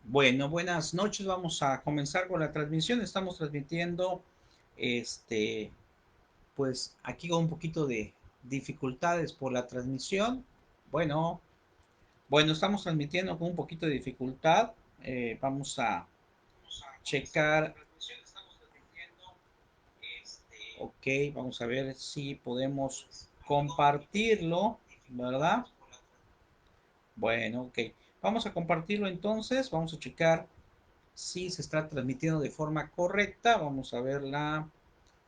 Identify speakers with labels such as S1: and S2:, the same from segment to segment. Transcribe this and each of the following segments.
S1: Bueno, buenas noches. Vamos a comenzar con la transmisión. Estamos transmitiendo, este, pues aquí con un poquito de dificultades por la transmisión. Bueno, bueno, estamos transmitiendo con un poquito de dificultad. Vamos a checar. Ok, vamos a ver si podemos compartirlo, ¿verdad? Bueno, ok. Vamos a compartirlo entonces. Vamos a checar si se está transmitiendo de forma correcta. Vamos a ver la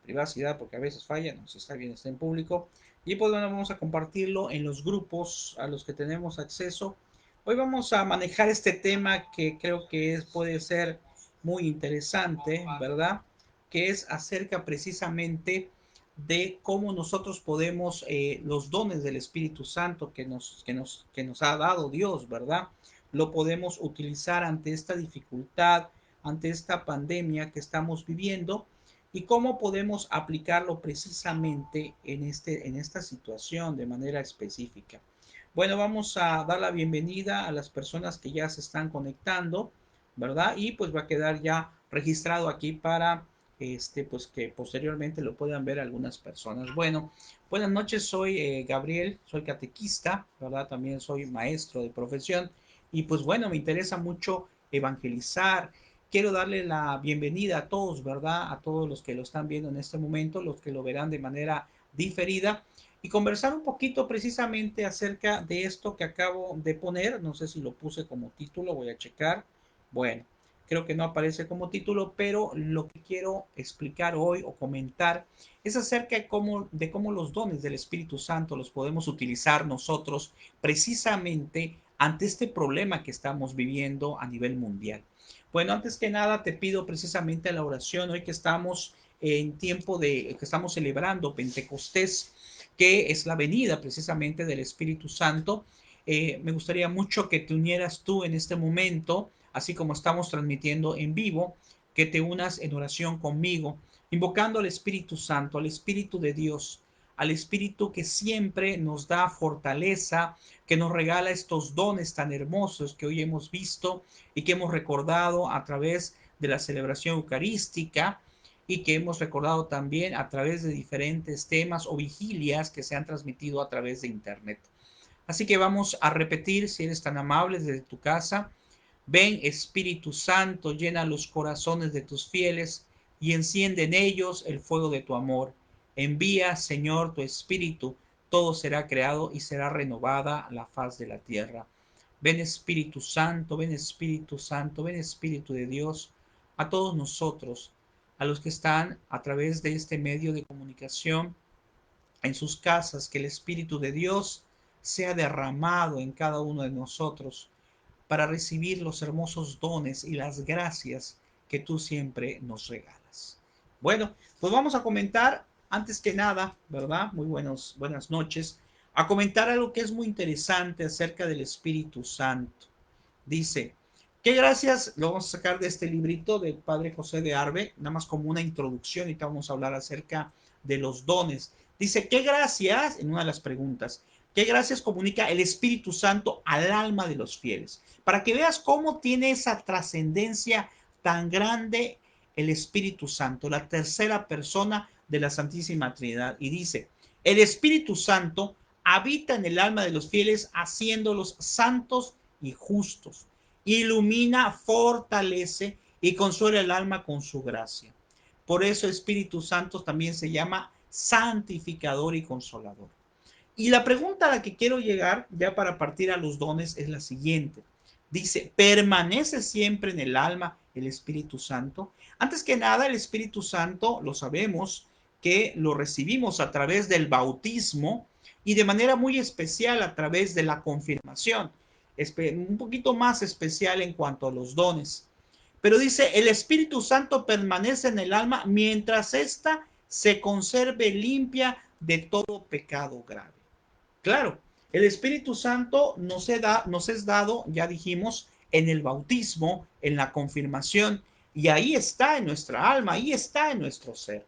S1: privacidad porque a veces falla, no si está bien, está en público. Y pues bueno, vamos a compartirlo en los grupos a los que tenemos acceso. Hoy vamos a manejar este tema que creo que puede ser muy interesante, ¿verdad? Que es acerca precisamente de cómo nosotros podemos, los dones del Espíritu Santo que nos ha dado Dios, ¿verdad? Lo podemos utilizar ante esta dificultad, ante esta pandemia que estamos viviendo y cómo podemos aplicarlo precisamente en esta situación de manera específica. Bueno, vamos a dar la bienvenida a las personas que ya se están conectando, ¿verdad? Y pues va a quedar ya registrado aquí para pues que posteriormente lo puedan ver algunas personas. Bueno, buenas noches, soy Gabriel, soy catequista, ¿verdad? También soy maestro de profesión y pues bueno, me interesa mucho evangelizar. Quiero darle la bienvenida a todos, ¿verdad? A todos los que lo están viendo en este momento, los que lo verán de manera diferida y conversar un poquito precisamente acerca de esto que acabo de poner. No sé si lo puse como título, voy a checar. Bueno, creo que no aparece como título, pero lo que quiero explicar hoy o comentar es acerca de cómo los dones del Espíritu Santo los podemos utilizar nosotros precisamente ante este problema que estamos viviendo a nivel mundial. Bueno, antes que nada te pido precisamente la oración hoy que estamos en tiempo de que estamos celebrando Pentecostés, que es la venida precisamente del Espíritu Santo. Me gustaría mucho que te unieras tú en este momento, así como estamos transmitiendo en vivo, que te unas en oración conmigo, invocando al Espíritu Santo, al Espíritu de Dios, al Espíritu que siempre nos da fortaleza, que nos regala estos dones tan hermosos que hoy hemos visto y que hemos recordado a través de la celebración eucarística y que hemos recordado también a través de diferentes temas o vigilias que se han transmitido a través de internet. Así que vamos a repetir, si eres tan amable, desde tu casa. Ven Espíritu Santo, llena los corazones de tus fieles y enciende en ellos el fuego de tu amor. Envía, Señor, tu Espíritu, todo será creado y será renovada la faz de la tierra. Ven Espíritu Santo, ven Espíritu Santo, ven Espíritu de Dios, a todos nosotros, a los que están a través de este medio de comunicación en sus casas, que el Espíritu de Dios sea derramado en cada uno de nosotros para recibir los hermosos dones y las gracias que tú siempre nos regalas. Bueno, pues vamos a comentar, antes que nada, ¿verdad? Buenas noches, a comentar algo que es muy interesante acerca del Espíritu Santo. Dice, ¿qué gracias? Lo vamos a sacar de este librito del Padre José de Arbe, nada más como una introducción y te vamos a hablar acerca de los dones. Dice, ¿qué gracias? En una de las preguntas, ¿qué gracias comunica el Espíritu Santo al alma de los fieles? Para que veas cómo tiene esa trascendencia tan grande el Espíritu Santo, la tercera persona de la Santísima Trinidad. Y dice, el Espíritu Santo habita en el alma de los fieles haciéndolos santos y justos. Ilumina, fortalece y consuela el alma con su gracia. Por eso Espíritu Santo también se llama santificador y consolador. Y la pregunta a la que quiero llegar, ya para partir a los dones, es la siguiente. Dice, ¿permanece siempre en el alma el Espíritu Santo? Antes que nada, el Espíritu Santo, lo sabemos, que lo recibimos a través del bautismo y de manera muy especial a través de la confirmación. Un poquito más especial en cuanto a los dones. Pero dice, el Espíritu Santo permanece en el alma mientras ésta se conserve limpia de todo pecado grave. Claro, el Espíritu Santo nos es dado, ya dijimos, en el bautismo, en la confirmación, y ahí está en nuestra alma, ahí está en nuestro ser.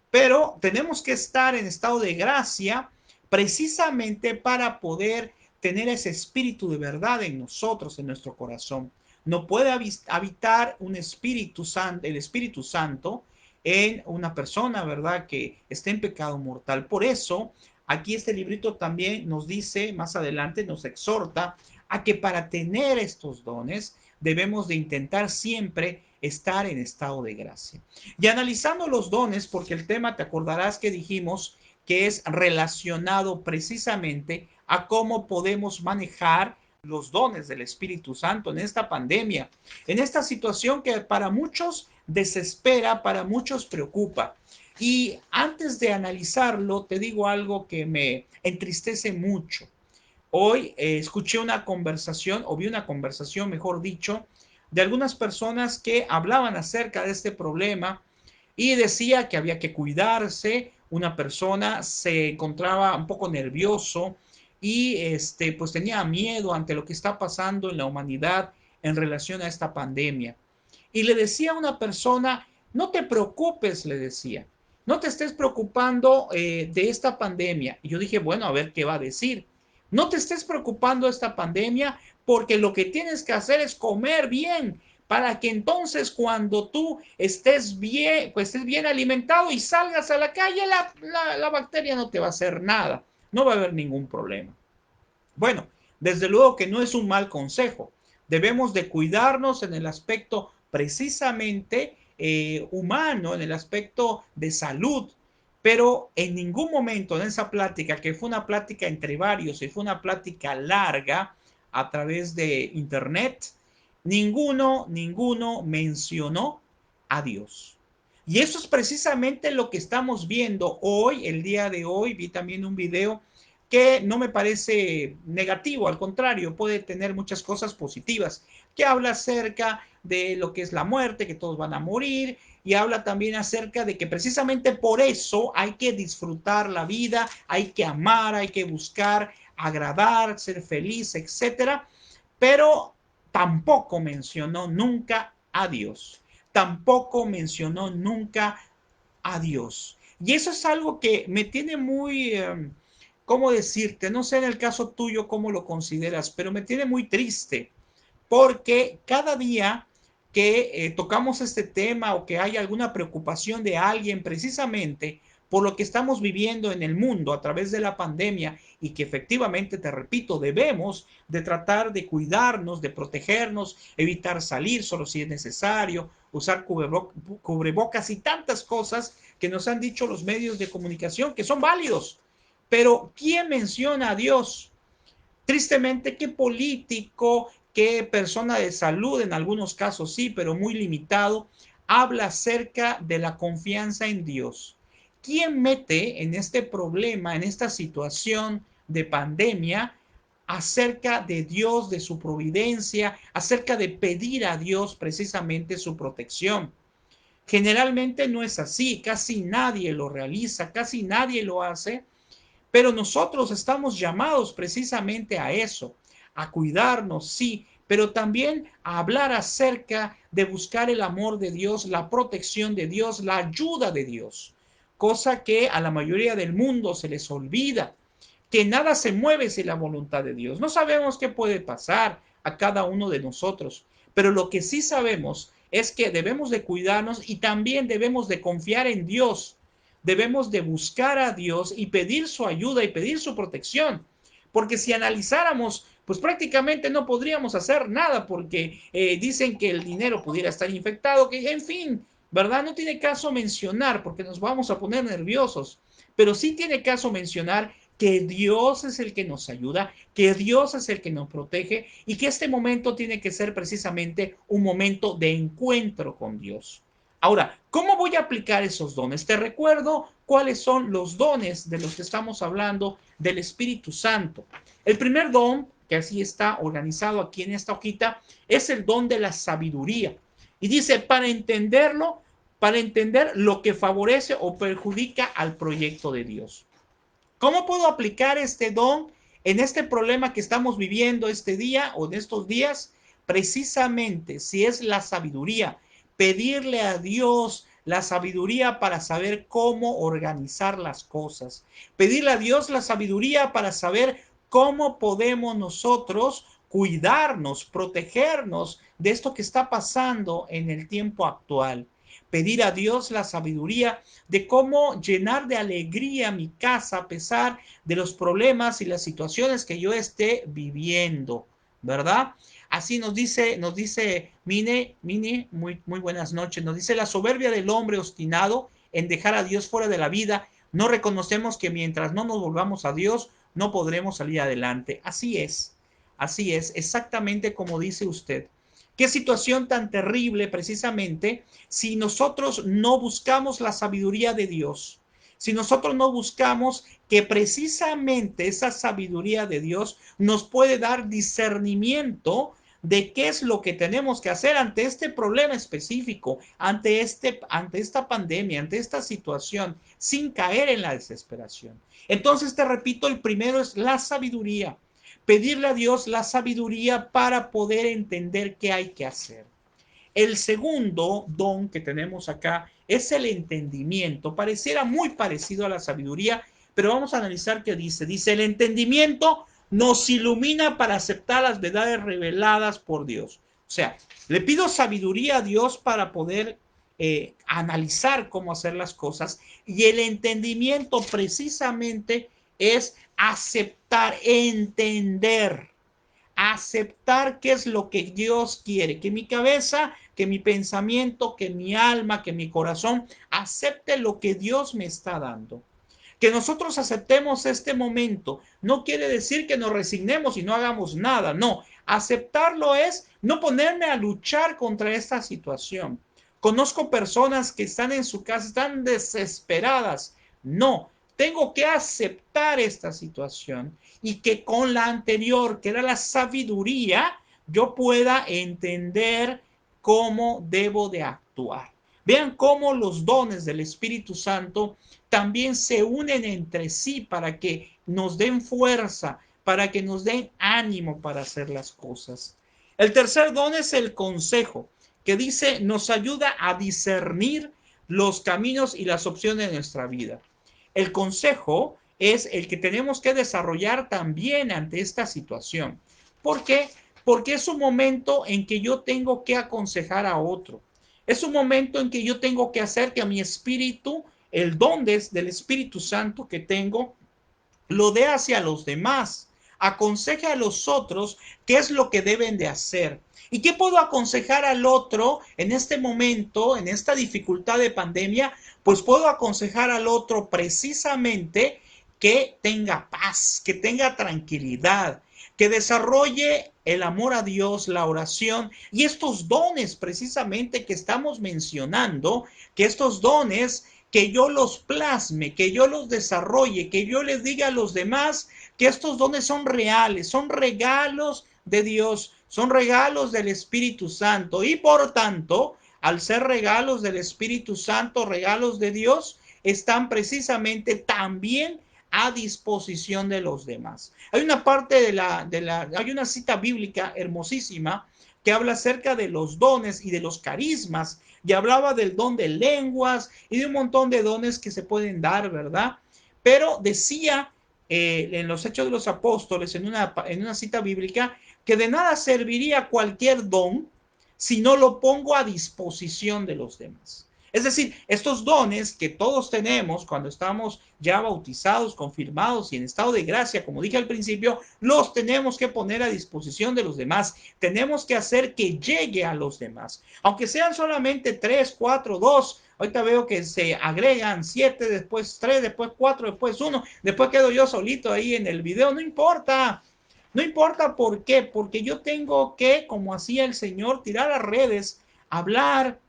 S1: Pero tenemos que estar en estado de gracia precisamente para poder tener ese espíritu de verdad en nosotros, en nuestro corazón. No puede habitar un Espíritu Santo, el Espíritu Santo en una persona, ¿verdad? Que esté en pecado mortal. Por eso, aquí este librito también nos dice, más adelante, nos exhorta a que para tener estos dones debemos de intentar siempre estar en estado de gracia. Y analizando los dones, porque el tema, te acordarás que dijimos que es relacionado precisamente a cómo podemos manejar los dones del Espíritu Santo en esta pandemia, en esta situación que para muchos desespera, para muchos preocupa. Y antes de analizarlo, te digo algo que me entristece mucho. Hoy escuché una conversación, o vi una conversación, mejor dicho, de algunas personas que hablaban acerca de este problema y decía que había que cuidarse. Una persona se encontraba un poco nervioso y pues tenía miedo ante lo que está pasando en la humanidad en relación a esta pandemia. Y le decía a una persona, no te preocupes, le decía, no te estés preocupando de esta pandemia. Y yo dije, bueno, a ver qué va a decir. No te estés preocupando de esta pandemia porque lo que tienes que hacer es comer bien para que entonces cuando tú estés bien, pues estés bien alimentado y salgas a la calle, la bacteria no te va a hacer nada, no va a haber ningún problema. Bueno, desde luego que no es un mal consejo. Debemos de cuidarnos en el aspecto precisamente humano, en el aspecto de salud, pero en ningún momento en esa plática, que fue una plática entre varios y fue una plática larga a través de internet, ninguno mencionó a Dios. Y eso es precisamente lo que estamos viendo hoy, el día de hoy. Vi también un video que no me parece negativo, al contrario, puede tener muchas cosas positivas, que habla acerca de lo que es la muerte, que todos van a morir, y habla también acerca de que precisamente por eso hay que disfrutar la vida, hay que amar, hay que buscar agradar, ser feliz, etcétera, pero tampoco mencionó nunca a Dios, tampoco mencionó nunca a Dios. Y eso es algo que me tiene muy, ¿cómo decirte? No sé en el caso tuyo cómo lo consideras, pero me tiene muy triste porque cada día que tocamos este tema o que hay alguna preocupación de alguien precisamente por lo que estamos viviendo en el mundo a través de la pandemia y que efectivamente, te repito, debemos de tratar de cuidarnos, de protegernos, evitar salir solo si es necesario, usar cubrebocas y tantas cosas que nos han dicho los medios de comunicación que son válidos. Pero ¿quién menciona a Dios? Tristemente, ¿qué político, qué persona de salud, en algunos casos sí, pero muy limitado, habla acerca de la confianza en Dios? ¿Quién mete en este problema, en esta situación de pandemia, acerca de Dios, de su providencia, acerca de pedir a Dios precisamente su protección? Generalmente no es así, casi nadie lo realiza, casi nadie lo hace, pero nosotros estamos llamados precisamente a eso, a cuidarnos, sí, pero también a hablar acerca de buscar el amor de Dios, la protección de Dios, la ayuda de Dios, cosa que a la mayoría del mundo se les olvida, que nada se mueve sin la voluntad de Dios. No sabemos qué puede pasar a cada uno de nosotros, pero lo que sí sabemos es que debemos de cuidarnos y también debemos de confiar en Dios. Debemos de buscar a Dios y pedir su ayuda y pedir su protección. Porque si analizáramos, pues prácticamente no podríamos hacer nada porque dicen que el dinero pudiera estar infectado, que en fin, ¿verdad? No tiene caso mencionar porque nos vamos a poner nerviosos, pero sí tiene caso mencionar que Dios es el que nos ayuda, que Dios es el que nos protege y que este momento tiene que ser precisamente un momento de encuentro con Dios. Ahora, ¿cómo voy a aplicar esos dones? Te recuerdo cuáles son los dones de los que estamos hablando del Espíritu Santo. El primer don, que así está organizado aquí en esta hojita, es el don de la sabiduría. Y dice, para entender lo que favorece o perjudica al proyecto de Dios. ¿Cómo puedo aplicar este don en este problema que estamos viviendo este día o de estos días? Precisamente, si es la sabiduría, pedirle a Dios la sabiduría para saber cómo organizar las cosas. Pedirle a Dios la sabiduría para saber cómo podemos nosotros cuidarnos, protegernos de esto que está pasando en el tiempo actual. Pedir a Dios la sabiduría de cómo llenar de alegría mi casa a pesar de los problemas y las situaciones que yo esté viviendo, ¿verdad? Así nos dice Mine, muy buenas noches, nos dice la soberbia del hombre obstinado en dejar a Dios fuera de la vida. No reconocemos que mientras no nos volvamos a Dios, no podremos salir adelante. Así es, exactamente como dice usted. Qué situación tan terrible precisamente si nosotros no buscamos la sabiduría de Dios, si nosotros no buscamos que precisamente esa sabiduría de Dios nos puede dar discernimiento de qué es lo que tenemos que hacer ante este problema específico, ante esta pandemia, ante esta situación, sin caer en la desesperación. Entonces te repito, el primero es la sabiduría. Pedirle a Dios la sabiduría para poder entender qué hay que hacer. El segundo don que tenemos acá es el entendimiento. Pareciera muy parecido a la sabiduría, pero vamos a analizar qué dice. Dice, el entendimiento nos ilumina para aceptar las verdades reveladas por Dios. O sea, le pido sabiduría a Dios para poder analizar cómo hacer las cosas, y el entendimiento precisamente es aceptar, entender, aceptar qué es lo que Dios quiere, que mi cabeza, que mi pensamiento, que mi alma, que mi corazón acepte lo que Dios me está dando. Que nosotros aceptemos este momento no quiere decir que nos resignemos y no hagamos nada, no. Aceptarlo es no ponerme a luchar contra esta situación. Conozco personas que están en su casa, están desesperadas. No, tengo que aceptar esta situación y que con la anterior, que era la sabiduría, yo pueda entender cómo debo de actuar. Vean cómo los dones del Espíritu Santo también se unen entre sí para que nos den fuerza, para que nos den ánimo para hacer las cosas. El tercer don es el consejo, que dice nos ayuda a discernir los caminos y las opciones de nuestra vida. El consejo es el que tenemos que desarrollar también ante esta situación. ¿Por qué? Porque es un momento en que yo tengo que aconsejar a otro. Es un momento en que yo tengo que hacer que a mi espíritu, el don del Espíritu Santo que tengo, lo dé hacia los demás. Aconseje a los otros qué es lo que deben de hacer. ¿Y qué puedo aconsejar al otro en este momento, en esta dificultad de pandemia? Pues puedo aconsejar al otro precisamente que tenga paz, que tenga tranquilidad, que desarrolle el amor a Dios, la oración y estos dones precisamente que estamos mencionando, que estos dones que yo los plasme, que yo los desarrolle, que yo les diga a los demás que estos dones son reales, son regalos de Dios, son regalos del Espíritu Santo y por tanto, al ser regalos del Espíritu Santo, regalos de Dios, están precisamente también a disposición de los demás. Hay una parte hay una cita bíblica hermosísima que habla acerca de los dones y de los carismas, y hablaba del don de lenguas y de un montón de dones que se pueden dar, ¿verdad? Pero decía en los Hechos de los Apóstoles, en una cita bíblica, que de nada serviría cualquier don si no lo pongo a disposición de los demás. Es decir, estos dones que todos tenemos cuando estamos ya bautizados, confirmados y en estado de gracia, como dije al principio, los tenemos que poner a disposición de los demás. Tenemos que hacer que llegue a los demás. Aunque sean solamente 3, 4, 2. Ahorita veo que se agregan 7, después 3, después 4, después 1. Después quedo yo solito ahí en el video. No importa. No importa por qué. Porque yo tengo que, como hacía el Señor, tirar las redes, hablar,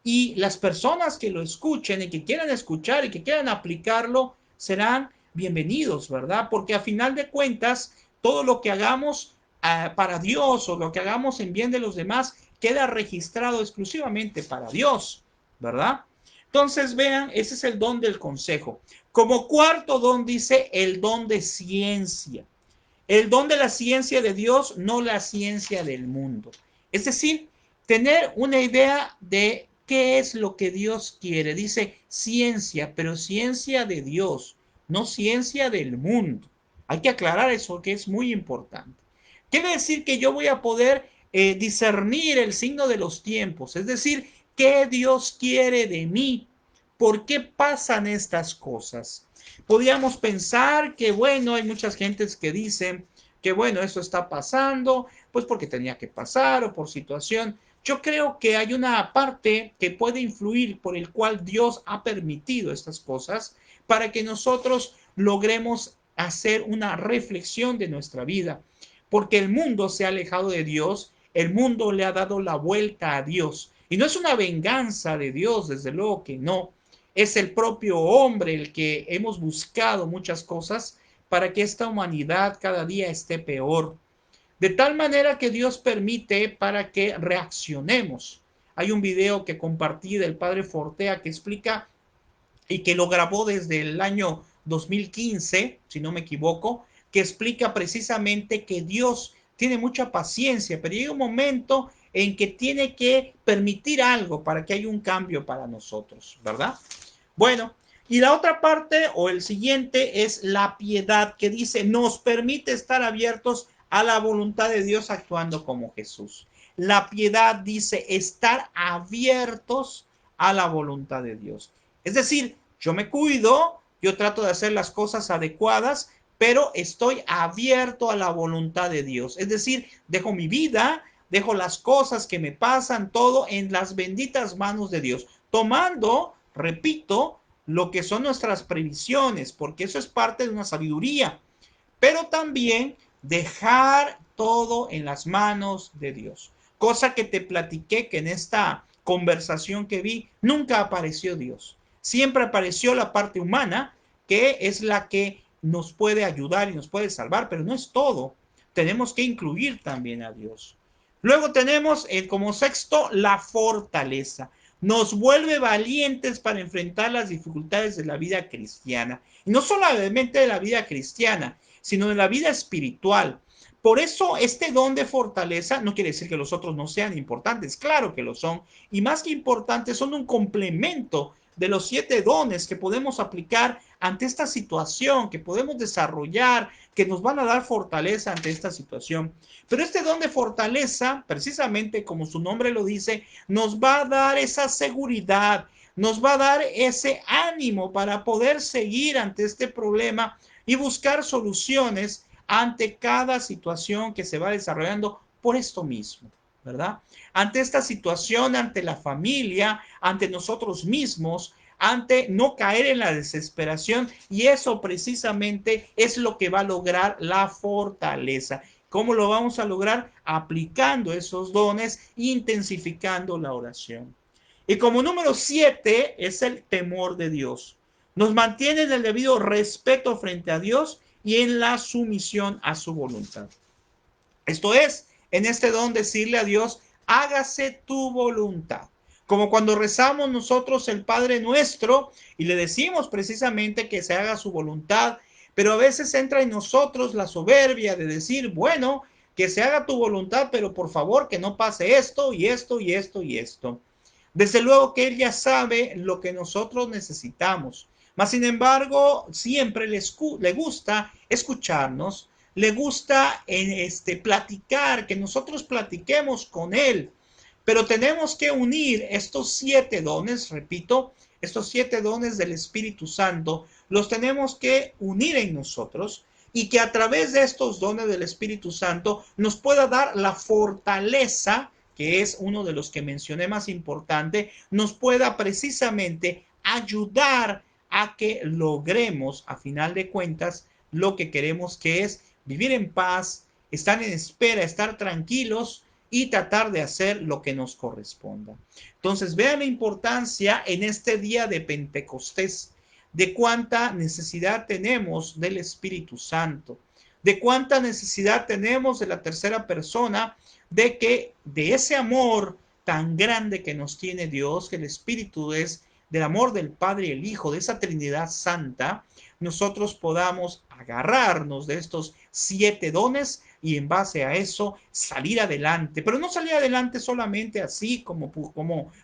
S1: y las personas que lo escuchen y que quieran escuchar y que quieran aplicarlo serán bienvenidos, ¿verdad? Porque a final de cuentas, todo lo que hagamos para Dios o lo que hagamos en bien de los demás queda registrado exclusivamente para Dios, ¿verdad? Entonces, vean, ese es el don del consejo. Como cuarto don dice el don de ciencia. El don de la ciencia de Dios, no la ciencia del mundo. Es decir, tener una idea de qué es lo que Dios quiere. Dice ciencia, pero ciencia de Dios, no ciencia del mundo. Hay que aclarar eso, que es muy importante. Quiere decir que yo voy a poder discernir el signo de los tiempos, es decir, qué Dios quiere de mí, por qué pasan estas cosas. Podríamos pensar que, bueno, hay muchas gentes que dicen que, bueno, esto está pasando, pues porque tenía que pasar o por situación. Yo creo que hay una parte que puede influir por el cual Dios ha permitido estas cosas para que nosotros logremos hacer una reflexión de nuestra vida. Porque el mundo se ha alejado de Dios, el mundo le ha dado la vuelta a Dios. Y no es una venganza de Dios, desde luego que no. Es el propio hombre el que hemos buscado muchas cosas para que esta humanidad cada día esté peor. De tal manera que Dios permite para que reaccionemos. Hay un video que compartí del padre Fortea que explica y que lo grabó desde el año 2015, si no me equivoco, que explica precisamente que Dios tiene mucha paciencia, pero llega un momento en que tiene que permitir algo para que haya un cambio para nosotros, ¿verdad? Bueno, y la otra parte o el siguiente es la piedad que dice, nos permite estar abiertos a la voluntad de Dios actuando como Jesús. La piedad dice estar abiertos a la voluntad de Dios. Es decir, yo me cuido, yo trato de hacer las cosas adecuadas, pero estoy abierto a la voluntad de Dios. Es decir, dejo mi vida, dejo las cosas que me pasan, todo en las benditas manos de Dios, tomando, repito, lo que son nuestras previsiones, porque eso es parte de una sabiduría, pero también dejar todo en las manos de Dios. Cosa que te platiqué que en esta conversación que vi, nunca apareció Dios. Siempre apareció la parte humana, que es la que nos puede ayudar y nos puede salvar, pero no es todo. Tenemos que incluir también a Dios. Luego tenemos como sexto la fortaleza. Nos vuelve valientes para enfrentar las dificultades de la vida cristiana. Y no solamente de la vida cristiana, sino de la vida espiritual. Por eso este don de fortaleza no quiere decir que los otros no sean importantes, claro que lo son, y más que importantes son un complemento de los 7 dones que podemos aplicar ante esta situación, que podemos desarrollar, que nos van a dar fortaleza ante esta situación. Pero este don de fortaleza, precisamente como su nombre lo dice, nos va a dar esa seguridad, nos va a dar ese ánimo para poder seguir ante este problema y buscar soluciones ante cada situación que se va desarrollando por esto mismo, ¿verdad? Ante esta situación, ante la familia, ante nosotros mismos, ante no caer en la desesperación, y eso precisamente es lo que va a lograr la fortaleza. ¿Cómo lo vamos a lograr? Aplicando esos dones, intensificando la oración. Y como número 7 es el temor de Dios. Nos mantiene en el debido respeto frente a Dios y en la sumisión a su voluntad. Esto es, en este don decirle a Dios, hágase tu voluntad. Como cuando rezamos nosotros el Padre Nuestro y le decimos precisamente que se haga su voluntad, pero a veces entra en nosotros la soberbia de decir, bueno, que se haga tu voluntad, pero por favor que no pase esto y esto y esto y esto. Desde luego que Él ya sabe lo que nosotros necesitamos, mas sin embargo siempre le gusta escucharnos, le gusta platicar, que nosotros platiquemos con Él. Pero tenemos que unir estos 7 dones, repito, estos 7 dones del Espíritu Santo, los tenemos que unir en nosotros y que a través de estos dones del Espíritu Santo nos pueda dar la fortaleza, que es uno de los que mencioné más importante, nos pueda precisamente ayudar a que logremos, a final de cuentas, lo que queremos, que es vivir en paz, estar en espera, estar tranquilos y tratar de hacer lo que nos corresponda. Entonces, vean la importancia en este día de Pentecostés, de cuánta necesidad tenemos del Espíritu Santo, de cuánta necesidad tenemos de la tercera persona, de que de ese amor tan grande que nos tiene Dios, que el Espíritu es, del amor del Padre y el Hijo, de esa Trinidad Santa, nosotros podamos agarrarnos de estos 7 dones y en base a eso salir adelante. Pero no salir adelante solamente así como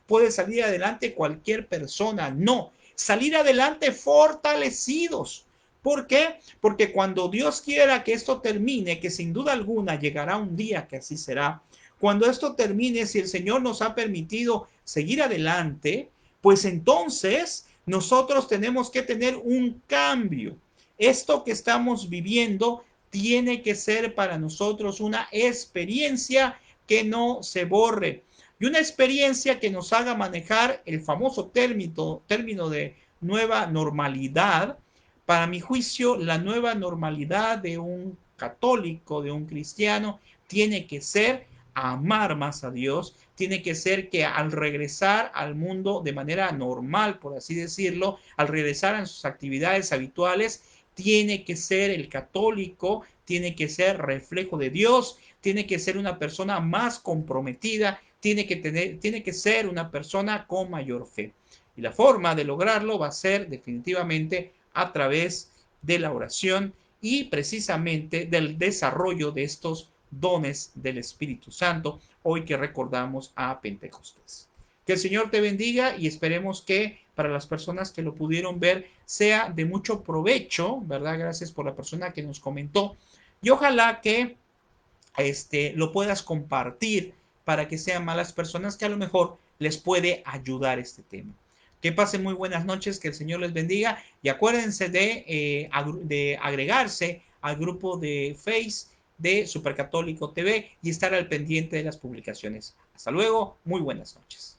S1: puede salir adelante cualquier persona, no. Salir adelante fortalecidos, ¿Por qué? Porque cuando Dios quiera que esto termine, que sin duda alguna llegará un día que así será, cuando esto termine, si el Señor nos ha permitido seguir adelante, pues entonces nosotros tenemos que tener un cambio. Esto que estamos viviendo tiene que ser para nosotros una experiencia que no se borre y una experiencia que nos haga manejar el famoso término de nueva normalidad. Para mi juicio, la nueva normalidad de un católico, de un cristiano, tiene que ser amar más a Dios, tiene que ser que al regresar al mundo de manera normal, por así decirlo, al regresar a sus actividades habituales, tiene que ser el católico, tiene que ser reflejo de Dios, tiene que ser una persona más comprometida, tiene que ser una persona con mayor fe. Y la forma de lograrlo va a ser definitivamente a través de la oración y precisamente del desarrollo de estos dones del Espíritu Santo, hoy que recordamos a Pentecostés. Que el Señor te bendiga y esperemos que para las personas que lo pudieron ver sea de mucho provecho, ¿verdad? Gracias por la persona que nos comentó y ojalá que lo puedas compartir para que sean malas personas que a lo mejor les puede ayudar este tema. Que pasen muy buenas noches, que el Señor les bendiga y acuérdense de agregarse al grupo de Face de Supercatólico TV y estar al pendiente de las publicaciones. Hasta luego, muy buenas noches.